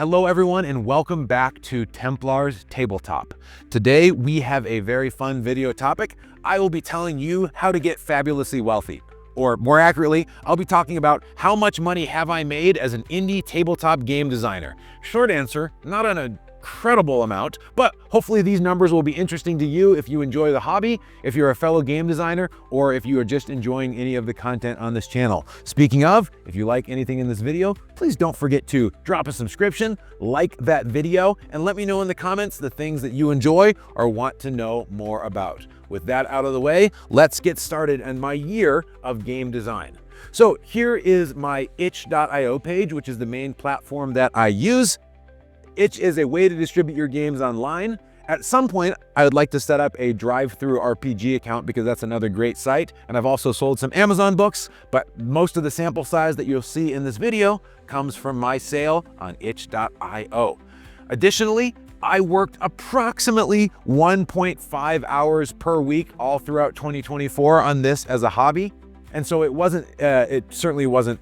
Hello everyone and welcome back to Templar's Tabletop. Today we have a very fun video topic. I will be telling you how to get fabulously wealthy. Or more accurately, I'll be talking about how much money have I made as an indie tabletop game designer. Short answer, not an incredible amount, but hopefully these numbers will be interesting to you if you enjoy the hobby, if you're a fellow game designer, or if you are just enjoying any of the content on this channel. Speaking of, if you like anything in this video, please don't forget to drop a subscription, like that video, and let me know in the comments the things that you enjoy or want to know more about. With that out of the way, let's get started on my year of game design. So here is my itch.io page, which is the main platform that I use. Itch is a way to distribute your games online. At some point, I would like to set up a TTRPG account because that's another great site. And I've also sold some Amazon books, but most of the sample size that you'll see in this video comes from my sale on itch.io. Additionally, I worked approximately 1.5 hours per week all throughout 2024 on this as a hobby. And so it certainly wasn't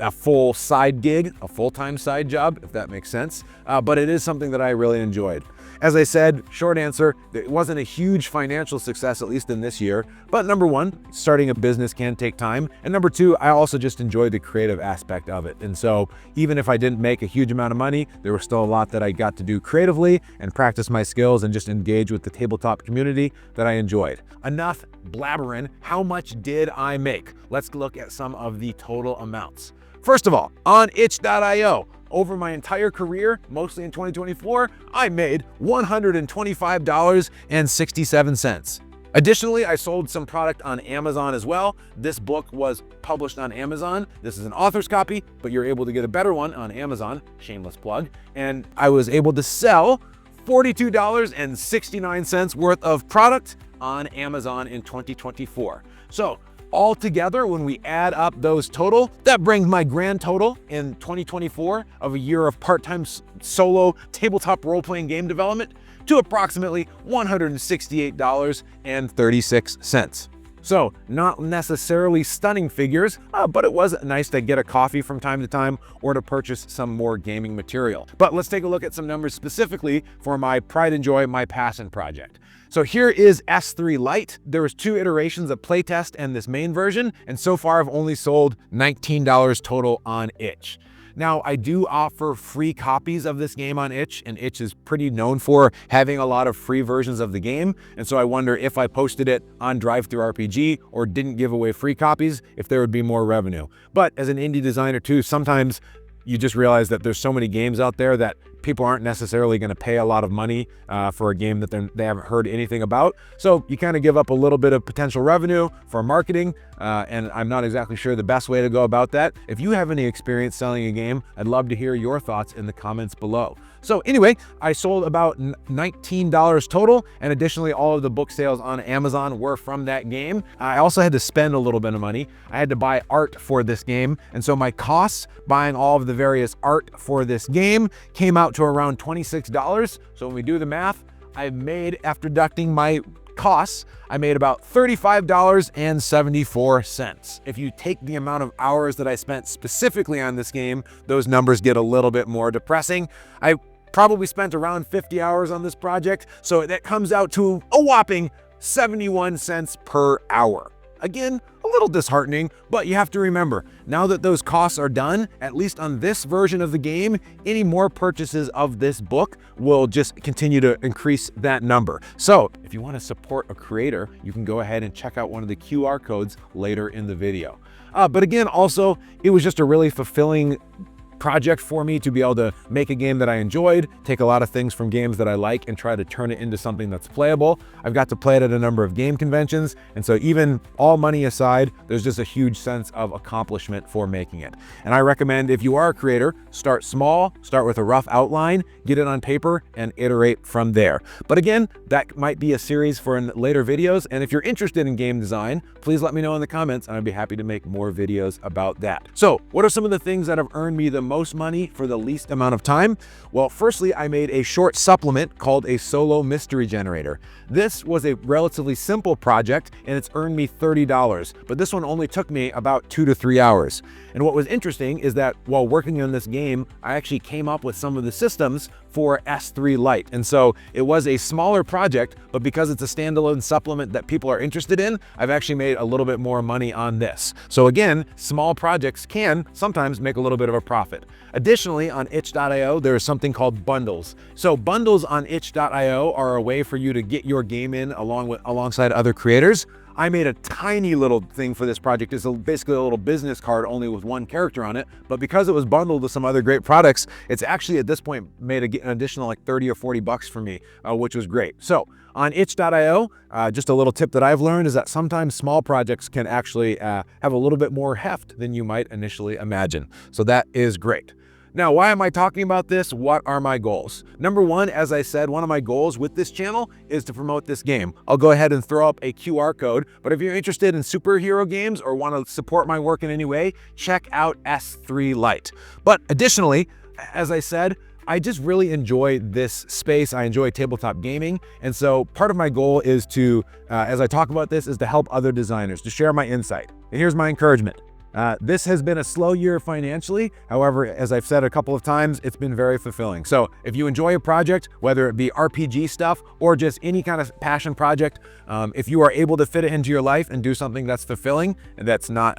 a full side gig, a full-time side job, if that makes sense. But it is something that I really enjoyed. As I said, short answer, it wasn't a huge financial success, at least in this year. But number one, starting a business can take time. And number two, I also just enjoyed the creative aspect of it. And so even if I didn't make a huge amount of money, there was still a lot that I got to do creatively and practice my skills and just engage with the tabletop community that I enjoyed. Enough blabbering. How much did I make? Let's look at some of the total amounts. First of all, on itch.io, over my entire career, mostly in 2024, I made $125.67. Additionally, I sold some product on Amazon as well. This book was published on Amazon. This is an author's copy, but you're able to get a better one on Amazon, shameless plug. And I was able to sell $42.69 worth of product on Amazon in 2024. So altogether, when we add up those total, that brings my grand total in 2024 of a year of part-time solo tabletop role-playing game development to approximately $168.36. So not necessarily stunning figures, but it was nice to get a coffee from time to time or to purchase some more gaming material. But let's take a look at some numbers specifically for my pride and joy, my passion project. So here is S3 Lite. There was 2 iterations of playtest and this main version, and so far I've only sold $19 total on Itch. Now, I do offer free copies of this game on Itch, and Itch is pretty known for having a lot of free versions of the game, and so I wonder if I posted it on DriveThruRPG or didn't give away free copies, if there would be more revenue. But as an indie designer too, sometimes you just realize that there's so many games out there that people aren't necessarily going to pay a lot of money for a game that they haven't heard anything about. So you kind of give up a little bit of potential revenue for marketing, and I'm not exactly sure the best way to go about that. If you have any experience selling a game, I'd love to hear your thoughts in the comments below. So anyway, I sold about $19 total, and additionally, all of the book sales on Amazon were from that game. I also had to spend a little bit of money. I had to buy art for this game, and so my costs buying all of the various art for this game came out to around $26. So when we do the math, I made, after deducting my costs, I made about $35.74. If you take the amount of hours that I spent specifically on this game, those numbers get a little bit more depressing. I probably spent around 50 hours on this project, so that comes out to a whopping 71 cents per hour. Again, a little disheartening, but you have to remember, now that those costs are done, at least on this version of the game, any more purchases of this book will just continue to increase that number. So if you want to support a creator, you can go ahead and check out one of the QR codes later in the video. But again, also, it was just a really fulfilling project for me to be able to make a game that I enjoyed, take a lot of things from games that I like and try to turn it into something that's playable. I've got to play it at a number of game conventions, and so even all money aside, there's just a huge sense of accomplishment for making it. And I recommend, if you are a creator, start small, start with a rough outline, get it on paper, and iterate from there. But again, that might be a series for later videos, and if you're interested in game design, please let me know in the comments, and I'd be happy to make more videos about that. So what are some of the things that have earned me the most money for the least amount of time? Well, firstly, I made a short supplement called a solo mystery generator. This was a relatively simple project and it's earned me $30, but this one only took me about 2 to 3 hours. And what was interesting is that while working on this game, I actually came up with some of the systems for S3 Lite. And so it was a smaller project, but because it's a standalone supplement that people are interested in, I've actually made a little bit more money on this. So again, small projects can sometimes make a little bit of a profit. Additionally, on itch.io, there is something called bundles. So bundles on itch.io are a way for you to get your game in alongside other creators. I made a tiny little thing for this project. It's basically a little business card only with one character on it, but because it was bundled with some other great products, it's actually at this point made an additional like 30 or 40 bucks for me, which was great. So on itch.io, just a little tip that I've learned is that sometimes small projects can actually have a little bit more heft than you might initially imagine. So that is great. Now, why am I talking about this? What are my goals? Number one, as I said, one of my goals with this channel is to promote this game. I'll go ahead and throw up a QR code, but if you're interested in superhero games or want to support my work in any way, check out S3 Lite. But additionally, as I said, I just really enjoy this space. I enjoy tabletop gaming. And so part of my goal is to, as I talk about this, is to help other designers, to share my insight. And here's my encouragement. This has been a slow year financially. However, as I've said a couple of times, it's been very fulfilling. So if you enjoy a project, whether it be RPG stuff or just any kind of passion project, if you are able to fit it into your life and do something that's fulfilling and that's not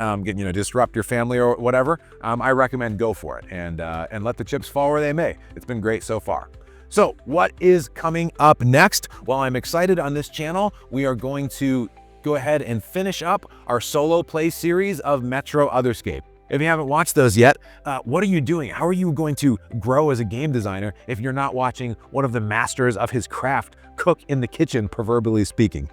disrupt your family or whatever, I recommend go for it and let the chips fall where they may. It's been great so far. So what is coming up next? Well, I'm excited on this channel. We are going to go ahead and finish up our solo play series of Metro Otherscape. If you haven't watched those yet, what are you doing? How are you going to grow as a game designer if you're not watching one of the masters of his craft cook in the kitchen, proverbially speaking?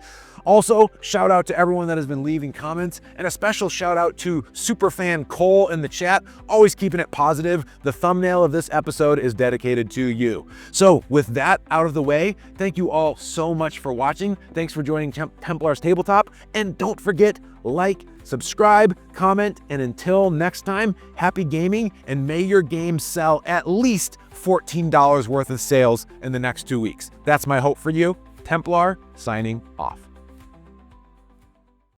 Also, shout out to everyone that has been leaving comments, and a special shout out to superfan Cole in the chat, always keeping it positive. The thumbnail of this episode is dedicated to you. So with that out of the way, thank you all so much for watching. Thanks for joining Templars Tabletop, and don't forget, like, subscribe, comment, and until next time, happy gaming, and may your game sell at least $14 worth of sales in the next 2 weeks. That's my hope for you. Templar signing off.